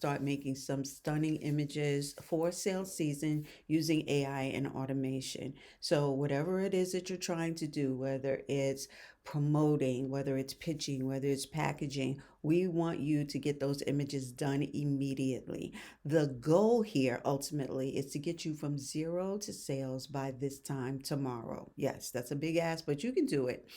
start making some stunning images for sales season using AI and automation. So, whatever it is that you're trying to do, whether it's promoting, whether it's pitching, whether it's packaging, we want you to get those images done immediately. The goal here ultimately is to get you from zero to sales by this time tomorrow. Yes, that's a big ask, but you can do it.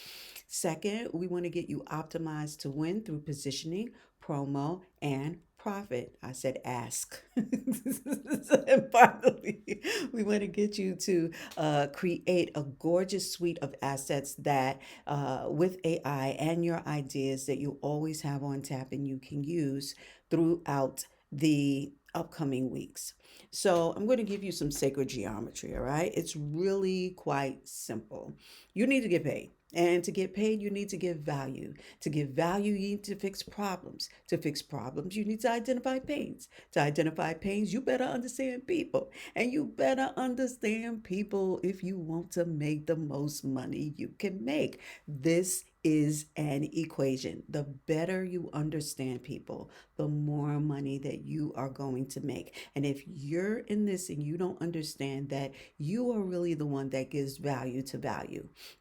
Second, we want to get you optimized to win through positioning, promo, and profit. I said ask. And finally, we want to get you to create a gorgeous suite of assets that, with AI and your ideas, that you always have on tap and you can use throughout the upcoming weeks. So, I'm going to give you some sacred geometry, all right? It's really quite simple. You need to get paid. And to get paid, you need to give value. To give value, you need to fix problems. To fix problems, you need to identify pains. To identify pains, you better understand people. And you better understand people if you want to make the most money you can make. This is an equation. The better you understand people, the more money that you are going to make. And if you're in this and you don't understand that you are really the one that gives value,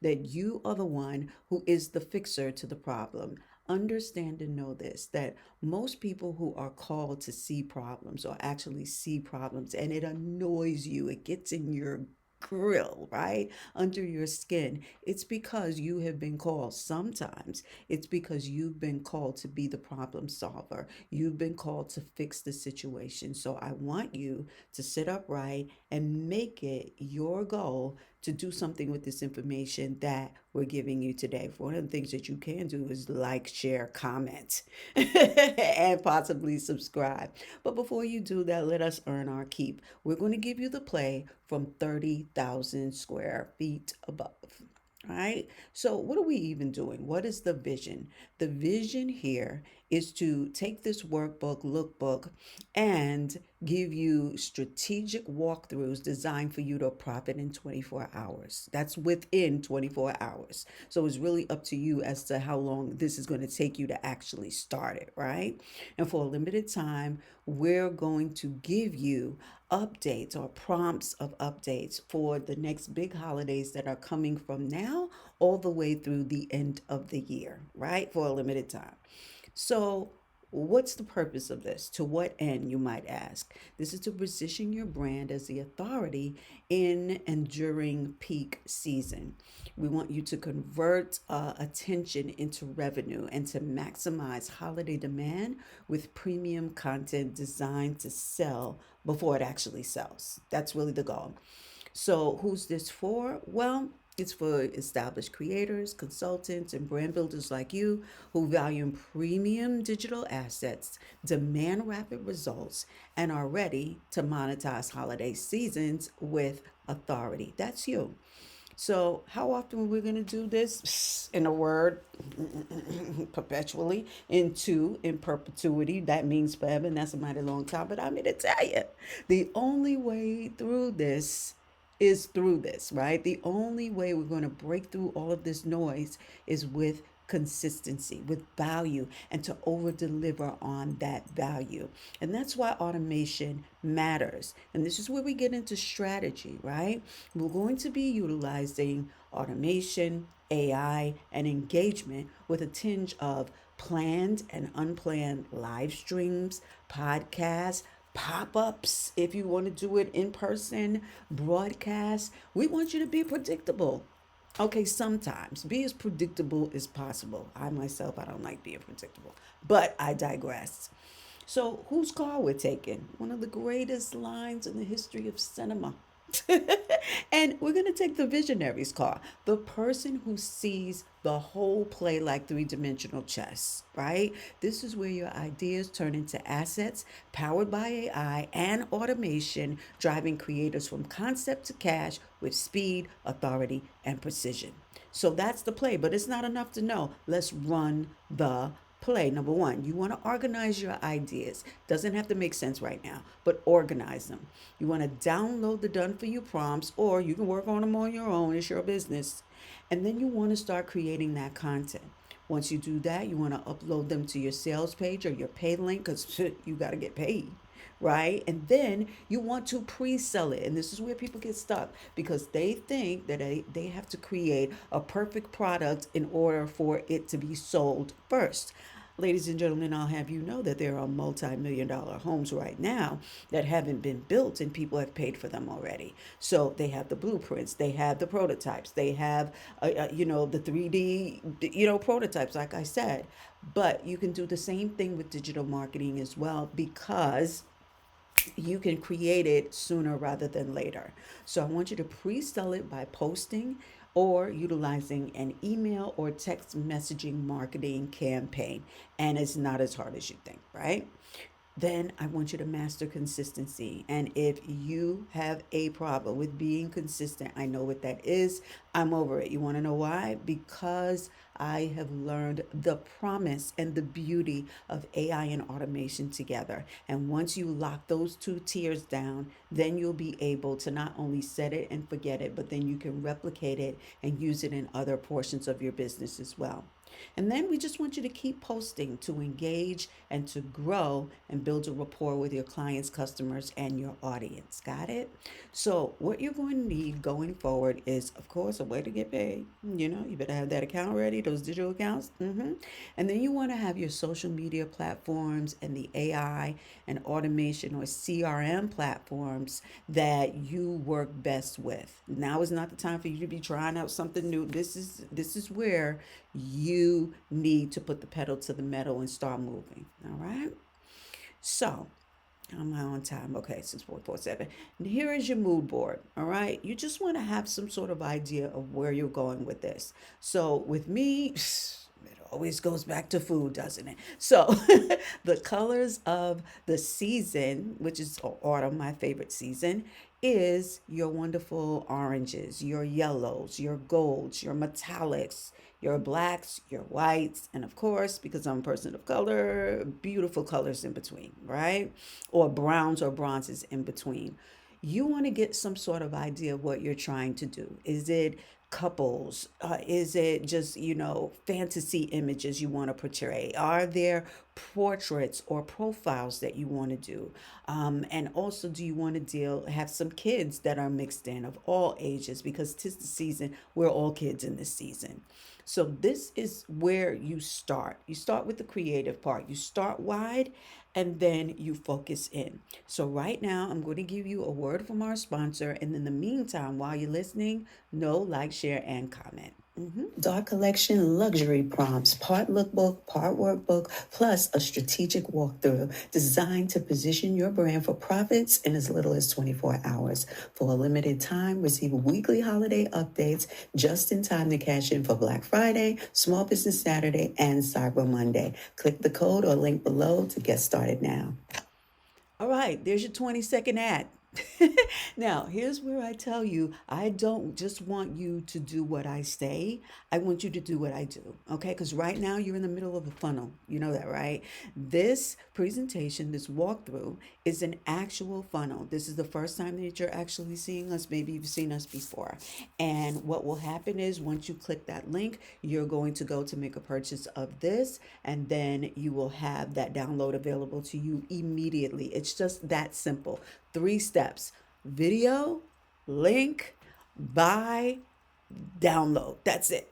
that you are the one who is the fixer to the problem. Understand and know this, that most people who are called to see problems or actually see problems, and it annoys you, it gets in your grill, right? Under your skin. It's because you have been called. Sometimes it's because you've been called to be the problem solver. You've been called to fix the situation. So I want you to sit upright and make it your goal to do something with this information that we're giving you today. One of the things that you can do is like, share, comment, and possibly subscribe. But before you do that, let us earn our keep. We're going to give you the play from 30,000 square feet above. All right. So, what are we even doing? What is the vision? The vision here is to take this workbook, lookbook, and give you strategic walkthroughs designed for you to profit in 24 hours. That's within 24 hours. So, it's really up to you as to how long this is going to take you to actually start it, right? And for a limited time, we're going to give you updates or prompts of updates for the next big holidays that are coming from now all the way through the end of the year, right? For a limited time. So, what's the purpose of this? To what end, you might ask? This is to position your brand as the authority in and during peak season. We want you to convert attention into revenue and to maximize holiday demand with premium content designed to sell before it actually sells. That's really the goal. So, who's this for? Well, it's for established creators, consultants, and brand builders like you who value premium digital assets, demand rapid results, and are ready to monetize holiday seasons with authority. That's you. So, how often are we going to do this? In a word, perpetually. In two, in perpetuity. That means forever, and that's a mighty long time. But I'm here to tell you, the only way through this is through this, right? The only way we're going to break through all of this noise is with consistency, with value, and to over deliver on that value. And that's why automation matters. And this is where we get into strategy, right? We're going to be utilizing automation, AI, and engagement with a tinge of planned and unplanned live streams, podcasts, pop ups, if you want to do it in person, broadcast. We want you to be predictable. Okay, sometimes be as predictable as possible. I myself, I don't like being predictable, but I digress. So, whose call we're taking? One of the greatest lines in the history of cinema. And we're going to take the visionary's call, the person who sees the whole play like three-dimensional chess, right? This is where your ideas turn into assets powered by AI and automation, driving creators from concept to cash with speed, authority, and precision. So that's the play, but it's not enough to know. Let's run the play. Number one, you want to organize your ideas. Doesn't have to make sense right now, but organize them. You want to download the done for you prompts, or you can work on them on your own. It's your business. And then you want to start creating that content. Once you do that, you want to upload them to your sales page or your pay link because you got to get paid, right? And then you want to pre-sell it. And this is where people get stuck because they think that they have to create a perfect product in order for it to be sold first. Ladies and gentlemen, I'll have you know that there are multi-million dollar homes right now that haven't been built and people have paid for them already. So they have the blueprints, they have the prototypes, they have, the 3D, prototypes, like I said. But you can do the same thing with digital marketing as well because you can create it sooner rather than later. So I want you to pre-sell it by posting or utilizing an email or text messaging marketing campaign. And it's not as hard as you think, right? Then I want you to master consistency. And if you have a problem with being consistent, I know what that is. I'm over it. You want to know why? Because I have learned the promise and the beauty of AI and automation together. And once you lock those two tiers down, then you'll be able to not only set it and forget it, but then you can replicate it and use it in other portions of your business as well. And then we just want you to keep posting to engage and to grow and build a rapport with your clients, customers, and your audience. Got it? So, what you're going to need going forward is, of course, a way to get paid. You better have that account ready, those digital accounts. And then you want to have your social media platforms and the AI and automation or CRM platforms that you work best with. Now is not the time for you to be trying out something new. This is where you need to put the pedal to the metal and start moving. All right. So I'm on time. Okay, 6.47. Here is your mood board. All right. You just want to have some sort of idea of where you're going with this. So with me, it always goes back to food, doesn't it? So the colors of the season, which is autumn, my favorite season, is your wonderful oranges, your yellows, your golds, your metallics, your blacks, your whites, and of course, because I'm a person of color, beautiful colors in between, right? Or browns or bronzes in between. You want to get some sort of idea of what you're trying to do. Is it couples? Is it just, fantasy images you want to portray? Are there portraits or profiles that you want to do? And also, do you want to have some kids that are mixed in of all ages? Because 'tis the season, we're all kids in this season. So this is where you start. You start with the creative part. You start wide and then you focus in. So right now, I'm going to give you a word from our sponsor. And in the meantime, while you're listening, know, like, share, and comment. Dark Collection luxury prompts, part lookbook, part workbook, plus a strategic walkthrough designed to position your brand for profits in as little as 24 hours. For a limited time, receive weekly holiday updates just in time to cash in for Black Friday, Small Business Saturday, and Cyber Monday. Click the code or link below to get started now. All right, there's your 20-second ad. Now, here's where I tell you I don't just want you to do what I say, I want you to do what I do. Okay? Because right now you're in the middle of a funnel. You know that, right? This presentation, this walkthrough, is an actual funnel. This is the first time that you're actually seeing us. Maybe you've seen us before. And what will happen is once you click that link, you're going to go to make a purchase of this, and then you will have that download available to you immediately. It's just that simple. 3 steps: video, link, buy, download. That's it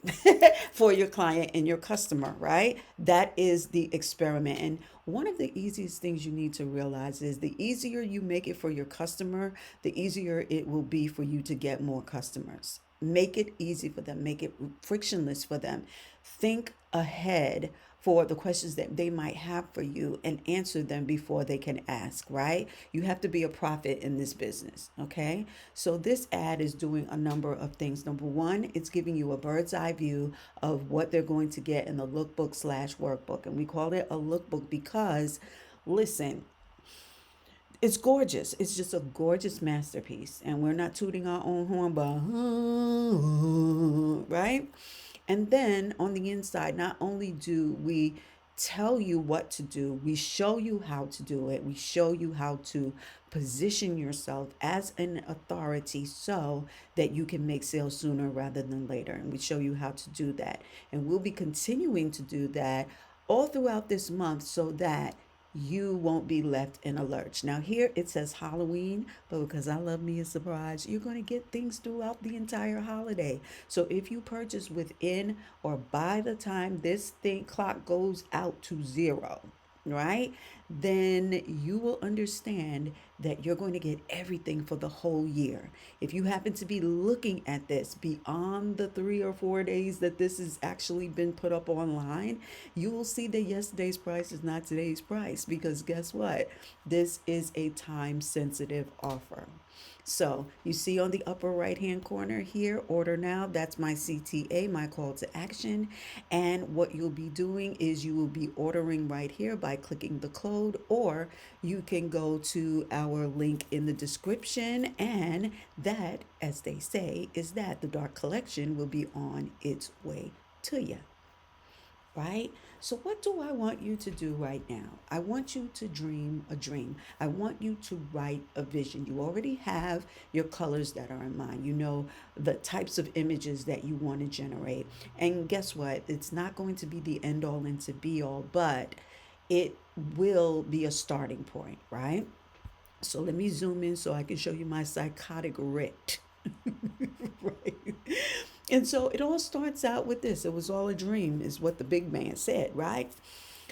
for your client and your customer, right? That is the experiment. And one of the easiest things you need to realize is the easier you make it for your customer, the easier it will be for you to get more customers. Make it easy for them, make it frictionless for them. Think ahead for the questions that they might have for you and answer them before they can ask, right? You have to be a prophet in this business, okay? So this ad is doing a number of things. Number one, it's giving you a bird's eye view of what they're going to get in the lookbook slash workbook. And we call it a lookbook because, listen, it's gorgeous. It's just a gorgeous masterpiece. And we're not tooting our own horn, but, right? And then on the inside, not only do we tell you what to do. We show you how to do it. We show you how to position yourself as an authority so that you can make sales sooner rather than later. And we show you how to do that. And we'll be continuing to do that all throughout this month so that you won't be left in a lurch. Now, here it says Halloween, but because I love me a surprise, you're going to get things throughout the entire holiday. So if you purchase within or by the time this thing clock goes out to zero, right? Then you will understand that you're going to get everything for the whole year. If you happen to be looking at this beyond the 3 or 4 days that this has actually been put up online, you will see that yesterday's price is not today's price because guess what? This is a time sensitive offer. So you see on the upper right hand corner here, order now. That's my CTA, my call to action. And what you'll be doing is you will be ordering right here by clicking the code, or you can go to our link in the description. And that, as they say, is that the dark collection will be on its way to you, right? So, what do I want you to do right now? I want you to dream a dream. I want you to write a vision. You already have your colors that are in mind. You know the types of images that you want to generate. And guess what? It's not going to be the end all and to be all, but it will be a starting point, right? So let me zoom in so I can show you my psychotic writ. Right. And so it all starts out with this. It was all a dream, is what the big man said, right?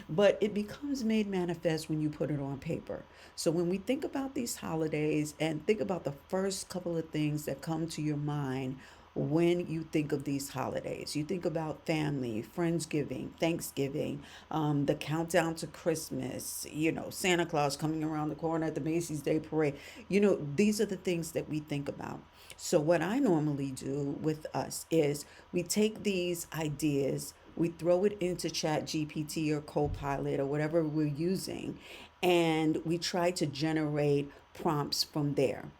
But it becomes made manifest when you put it on paper. So when we think about these holidays and think about the first couple of things that come to your mind when you think of these holidays, you think about family, Friendsgiving, Thanksgiving, the countdown to Christmas, Santa Claus coming around the corner at the Macy's Day Parade. These are the things that we think about. So, what I normally do with us is we take these ideas, we throw it into Chat GPT or Copilot or whatever we're using, and we try to generate prompts from there.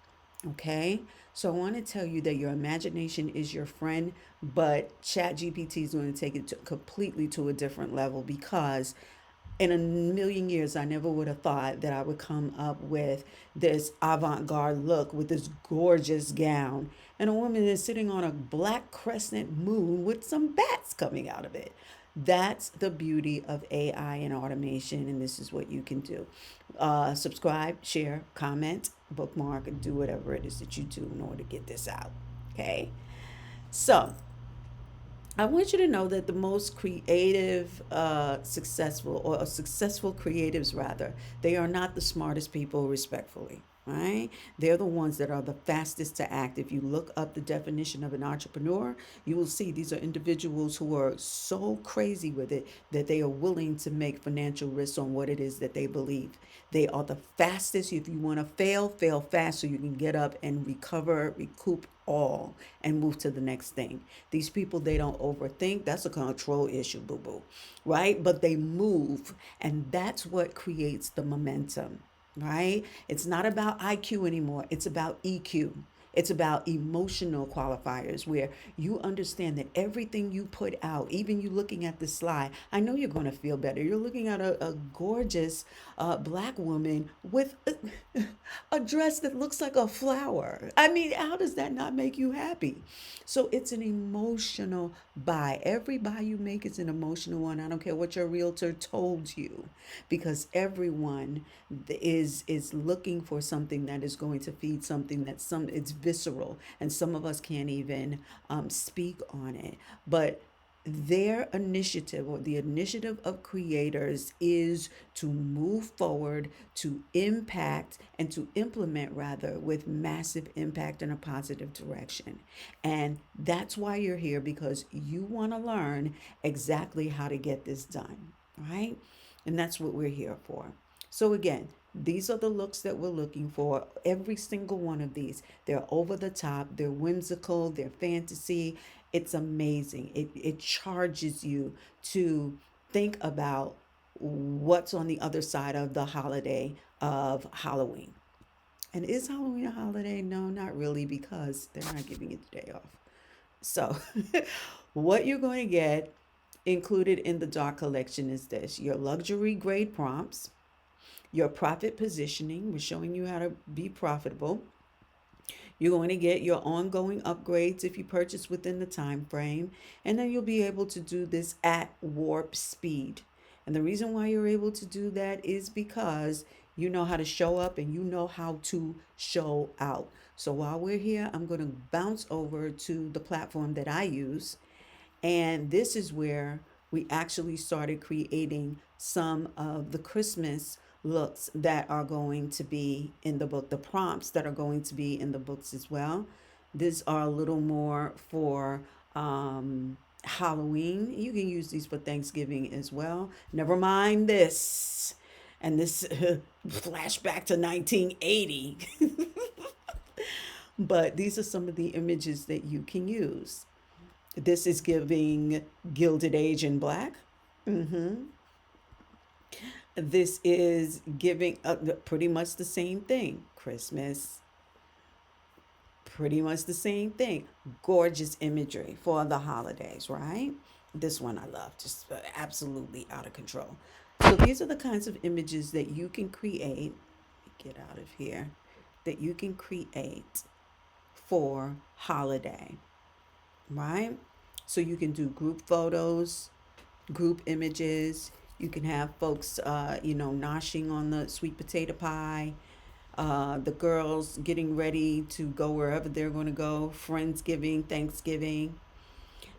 Okay? So, I want to tell you that your imagination is your friend, but Chat GPT is going to take it completely to a different level because in a million years, I never would have thought that I would come up with this avant garde look with this gorgeous gown. And a woman is sitting on a black crescent moon with some bats coming out of it. That's the beauty of AI and automation, and this is what you can do. Subscribe, share, comment, bookmark, and do whatever it is that you do in order to get this out. Okay? So, I want you to know that the most creative, successful, or successful creatives, rather, they are not the smartest people, respectfully. Right? They're the ones that are the fastest to act. If you look up the definition of an entrepreneur, you will see these are individuals who are so crazy with it that they are willing to make financial risks on what it is that they believe. They are the fastest. If you want to fail, fail fast so you can get up and recover, recoup all and move to the next thing. These people, they don't overthink. That's a control issue, boo boo, right? But they move, and that's what creates the momentum, right? It's not about IQ anymore, it's about EQ. It's about emotional qualifiers where you understand that everything you put out, even you looking at the slide, I know you're going to feel better. You're looking at a gorgeous black woman with a dress that looks like a flower. I mean, how does that not make you happy? So it's an emotional buy. Every buy you make is an emotional one. I don't care what your realtor told you, because everyone is looking for something that is going to feed something that's it's visceral, and some of us can't even speak on it. But their initiative, or the initiative of creators, is to move forward, to impact, and to implement, rather, with massive impact in a positive direction. And that's why you're here, because you want to learn exactly how to get this done, right? And that's what we're here for. So again, these are the looks that we're looking for. Every single one of these, they're over the top, they're whimsical, they're fantasy. It's amazing. It charges you to think about what's on the other side of the holiday of Halloween. And is Halloween a holiday? No, not really, because they're not giving you the day off. So, what you're going to get Included in the dart collection is this: your luxury grade prompts, your profit positioning, we're showing you how to be profitable. You're going to get your ongoing upgrades if you purchase within the time frame, and then you'll be able to do this at warp speed. And the reason why you're able to do that is because you know how to show up and you know how to show out. So while we're here, I'm going to bounce over to the platform that I use, and this is where we actually started creating some of the Christmas looks that are going to be in the book, the prompts that are going to be in the books as well. These are a little more for Halloween. You can use these for Thanksgiving as well. Never mind this. And this flashback to 1980. But these are some of the images that you can use. This is giving Gilded Age in Black. Mm-hmm. This is giving pretty much the same thing. Christmas, pretty much the same thing. Gorgeous imagery for the holidays, right? This one I love, just absolutely out of control. So these are the kinds of images that you can create. Get out of here. That you can create for holiday, right? So you can do group photos, group images. You can have folks, noshing on the sweet potato pie. The girls getting ready to go wherever they're going to go. Friendsgiving, Thanksgiving.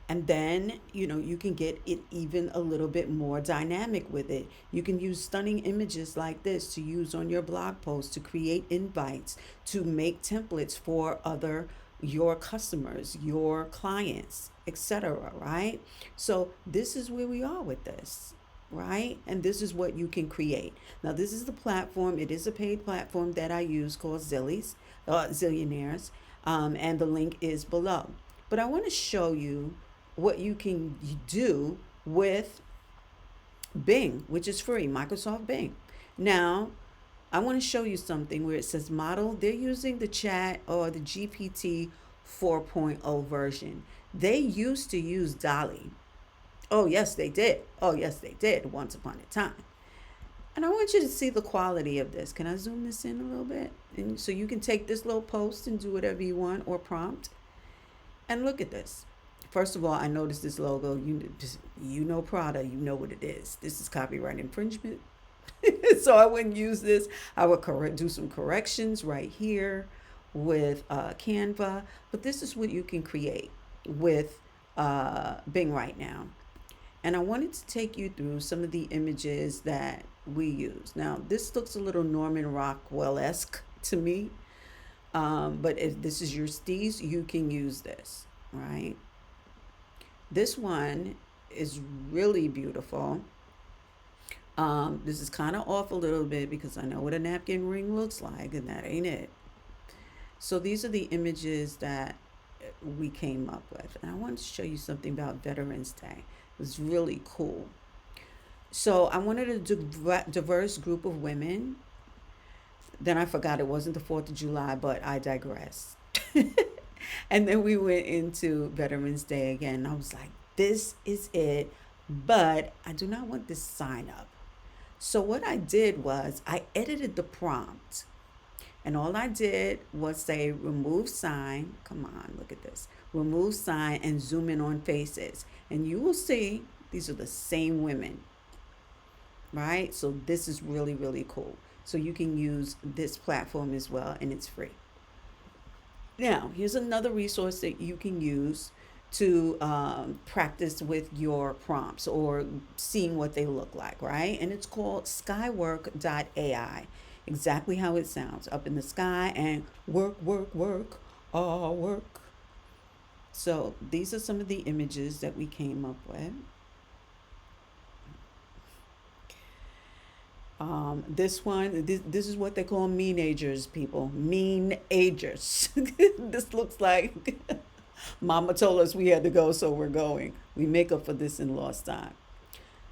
And then, you can get it even a little bit more dynamic with it. You can use stunning images like this to use on your blog posts, to create invites, to make templates for other your customers, your clients, etc., right? So this is where we are with this, right? And this is what you can create. Now, this is the platform. It is a paid platform that I use called Zillionaires, and the link is below. But I want to show you what you can do with Bing, which is free, Microsoft Bing. Now, I want to show you something where it says model. They're using the chat or the GPT 4.0 version. They used to use dall-e. Oh, yes, they did. Oh, yes, they did once upon a time. And I want you to see the quality of this. Can I zoom this in a little bit? And so you can take this little post and do whatever you want or prompt. And look at this. First of all, I noticed this logo. You know Prada. You know what it is. This is copyright infringement. So I wouldn't use this. I would do some corrections right here with Canva. But this is what you can create with Bing right now. And I wanted to take you through some of the images that we use. Now, this looks a little Norman Rockwell-esque to me. But if this is your steez, you can use this, right? This one is really beautiful. This is kind of off a little bit because I know what a napkin ring looks like, and that ain't it. So these are the images that we came up with. And I wanted to show you something about Veterans Day. It was really cool. So I wanted a diverse group of women. Then I forgot it wasn't the 4th of July, but I digress. And then we went into Veterans Day again. I was like, this is it, but I do not want this sign up. So what I did was I edited the prompt. And all I did was say remove sign. Come on, look at this. Remove sign and zoom in on faces. And you will see these are the same women, right? So this is really, really cool. So you can use this platform as well, and it's free. Now, here's another resource that you can use to practice with your prompts or seeing what they look like, right? And it's called skywork.ai. Exactly how it sounds, up in the sky and work, work, work, all work. So these are some of the images that we came up with. This one, this is what they call mean-agers, people. Mean-agers. This looks like Mama told us we had to go, so we're going. We make up for this in lost time.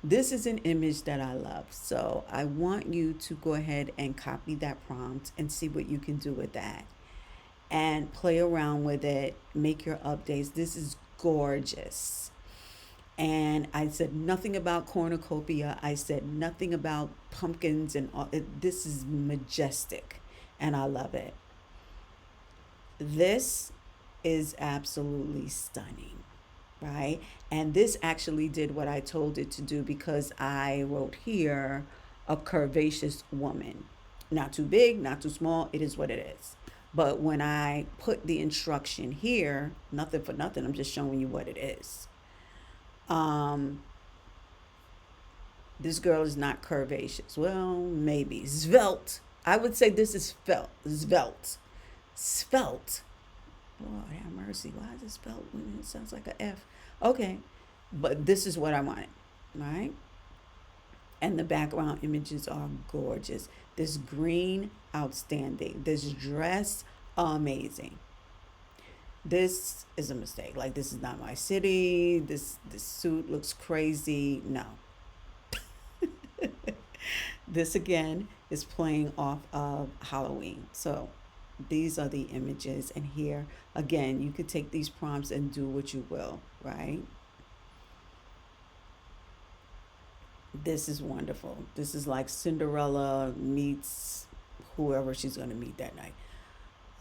This is an image that I love. So I want you to go ahead and copy that prompt and see what you can do with that. And play around with it. Make your updates. This is gorgeous. And I said nothing about cornucopia. I said nothing about pumpkins and all. This is majestic, and I love it. This is absolutely stunning, right? And this actually did what I told it to do because I wrote here a curvaceous woman. Not too big, not too small. It is what it is. But when I put the instruction here, nothing for nothing, I'm just showing you what it is. Um, this girl is not curvaceous. Well, maybe. Svelte. I would say this is felt. Svelte. Svelte. Lord have mercy. Why is it spelled when it sounds like a F? Okay. But this is what I wanted. Right? And the background images are gorgeous. This green, outstanding. This dress, amazing. This is a mistake. Like, this is not my city. This suit looks crazy. No. This again is playing off of Halloween. So these are the images, and here again you could take these prompts and do what you will, right? This is wonderful. This is like Cinderella meets whoever she's going to meet that night.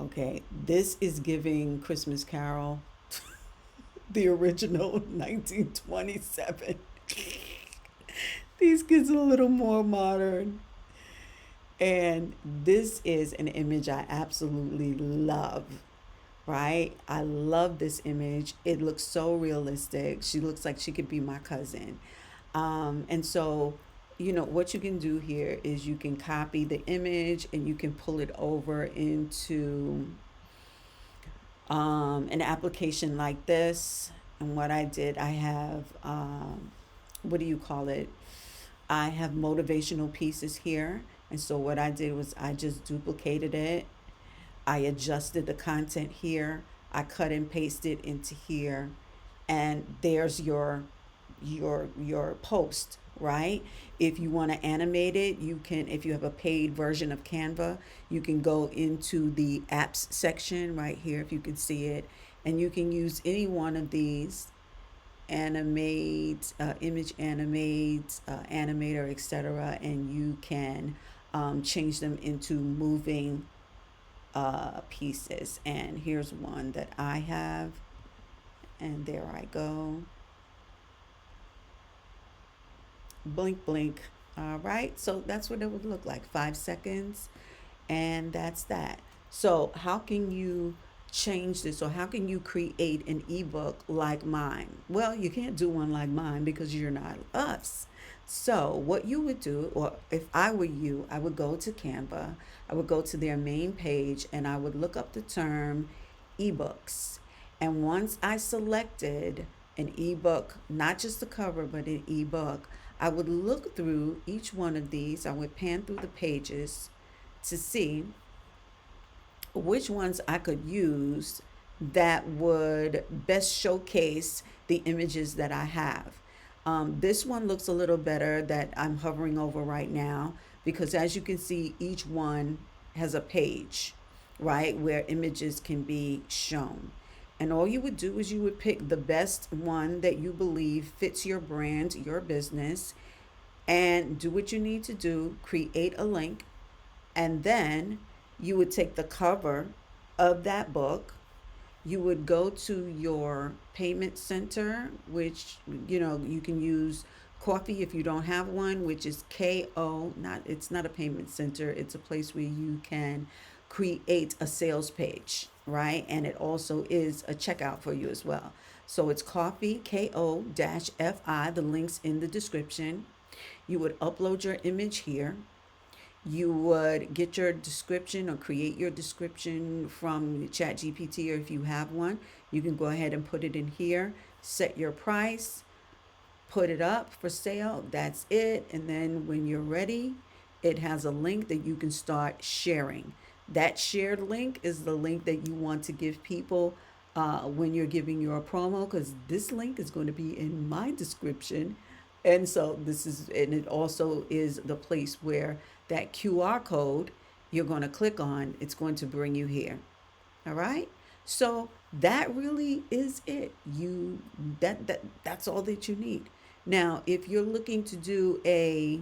Okay, this is giving Christmas Carol, the original 1927. These kids are a little more modern. And this is an image I absolutely love, right? I love this image. It looks so realistic. She looks like she could be my cousin. And so, what you can do here is you can copy the image and you can pull it over into an application like this. And what I did, I have, what do you call it? I have motivational pieces here. And so what I did was I just duplicated it. I adjusted the content here. I cut and pasted into here. And there's your post, right? If you want to animate it, you can. If you have a paid version of Canva, you can go into the apps section right here if you can see it, and you can use any one of these animate, image animate, animator, etc., and you can change them into moving pieces. And here's one that I have, and there I go. Blink, blink. All right, so that's what it would look like. 5 seconds, and that's that. So, how can you change this, or how can you create an ebook like mine? Well, you can't do one like mine because you're not us. So, what you would do, or if I were you, I would go to Canva, I would go to their main page, and I would look up the term ebooks. And once I selected an ebook, not just the cover, but an ebook, I would look through each one of these. I would pan through the pages to see which ones I could use that would best showcase the images that I have. This one looks a little better that I'm hovering over right now because as you can see, each one has a page, right, where images can be shown. And all you would do is you would pick the best one that you believe fits your brand, your business, and do what you need to do, create a link, and then you would take the cover of that book. You would go to your payment center, which you can use coffee if you don't have one, which is KO. Not It's not a payment center. It's a place where you can create a sales page, right? And it also is a checkout for you as well. So it's coffee, KO-FI. The link's in the description. You would upload your image here. You would get your description or create your description from ChatGPT, or if you have one, you can go ahead and put it in here, set your price, put it up for sale. That's it. And then when you're ready, it has a link that you can start sharing. That shared link is the link that you want to give people when you're giving your promo, because this link is going to be in my description. And so and it also is the place where that QR code you're going to click on, it's going to bring you here. All right. So that really is it. That's all that you need. Now, if you're looking to do a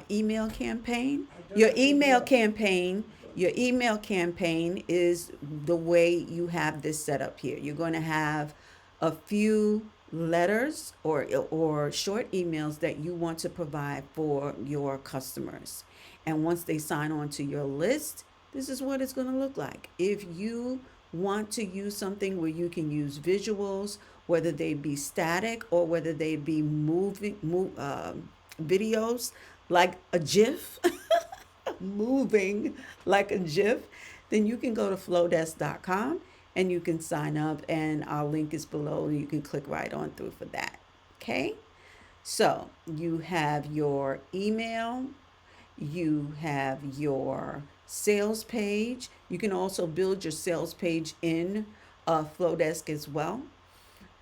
email campaign, your email campaign, your email campaign is the way you have this set up here. You're going to have a few letters or short emails that you want to provide for your customers. And once they sign on to your list, this is what it's going to look like. If you want to use something where you can use visuals, whether they be static or whether they be videos like a GIF, moving like a GIF, then you can go to flowdesk.com and you can sign up, and our link is below. You can click right on through for that. Okay? So you have your email, you have your sales page. You can also build your sales page in Flowdesk as well.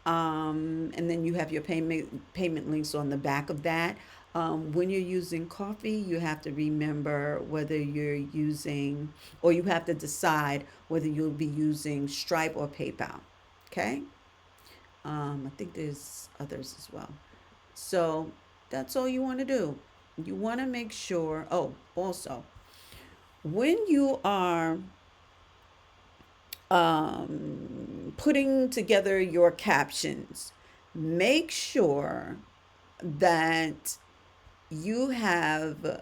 And then you have your payment links on the back of that. When you're using coffee, you have to remember whether you're using, or you have to decide whether you'll be using Stripe or PayPal. Okay. I think there's others as well. So that's all you want to do. You want to make sure. Oh, also, when you are putting together your captions, make sure that you have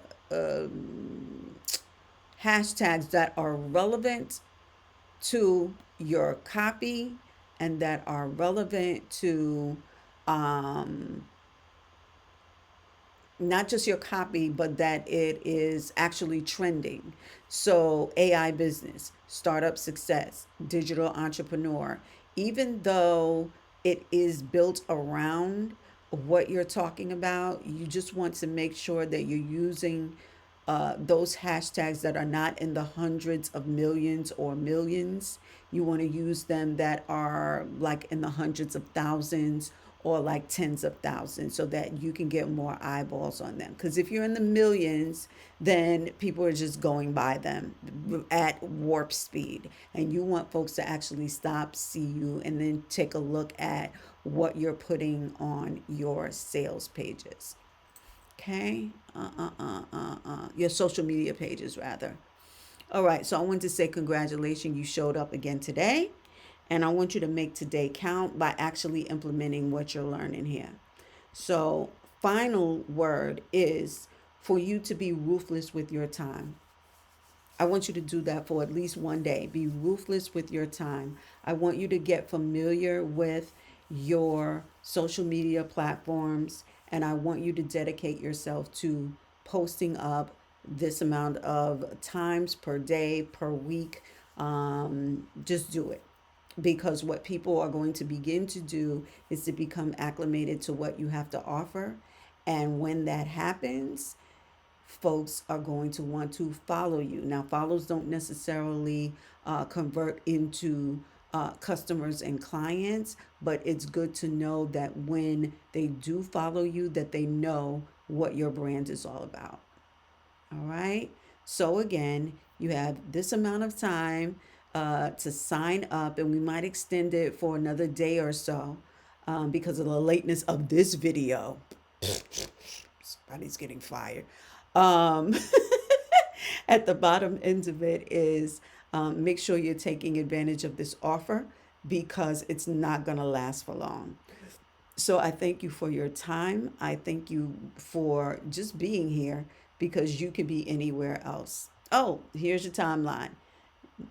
hashtags that are relevant to your copy and that are relevant to um, not just your copy, but that it is actually trending. So, AI business, startup success, digital entrepreneur, even though it is built around what you're talking about, you just want to make sure that you're using those hashtags that are not in the hundreds of millions or millions. You want to use them that are like in the hundreds of thousands or like tens of thousands so that you can get more eyeballs on them. Because if you're in the millions, then people are just going by them at warp speed. And you want folks to actually stop, see you, and then take a look at what you're putting on your sales pages. Okay? Your social media pages, rather. All right, so I want to say congratulations, you showed up again today. And I want you to make today count by actually implementing what you're learning here. So, final word is for you to be ruthless with your time. I want you to do that for at least one day. Be ruthless with your time. I want you to get familiar with your social media platforms, and I want you to dedicate yourself to posting up this amount of times per day, per week. Just do it, because what people are going to begin to do is to become acclimated to what you have to offer. And when that happens, folks are going to want to follow you. Now, follows don't necessarily convert into customers and clients, but it's good to know that when they do follow you, that they know what your brand is all about. All right. So again, you have this amount of time to sign up, and we might extend it for another day or so because of the lateness of this video. Somebody's getting fired. Um, at the bottom end of it is make sure you're taking advantage of this offer because it's not going to last for long. So I thank you for your time. I thank you for just being here because you could be anywhere else. Oh, here's your timeline.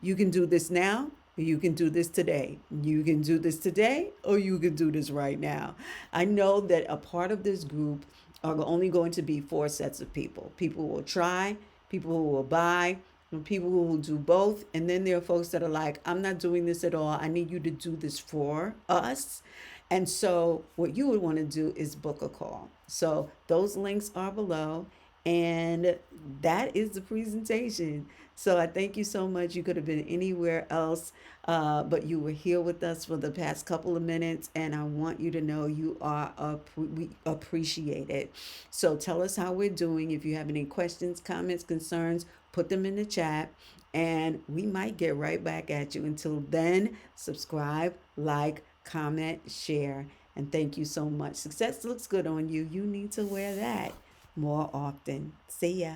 You can do this now. You can do this today. You can do this today, or you can do this right now. I know that a part of this group are only going to be four sets of people. People who will try, people who will buy, and people who will do both. And then there are folks that are like, I'm not doing this at all. I need you to do this for us. And so, what you would want to do is book a call. So, those links are below, and that is the presentation. So, I thank you so much. You could have been anywhere else, but you were here with us for the past couple of minutes, and I want you to know you are we appreciate it. So, tell us how we're doing. If you have any questions, comments, concerns, put them in the chat, and we might get right back at you. Until then, subscribe, like, comment, share, and thank you so much. Success looks good on you. You need to wear that more often. See ya.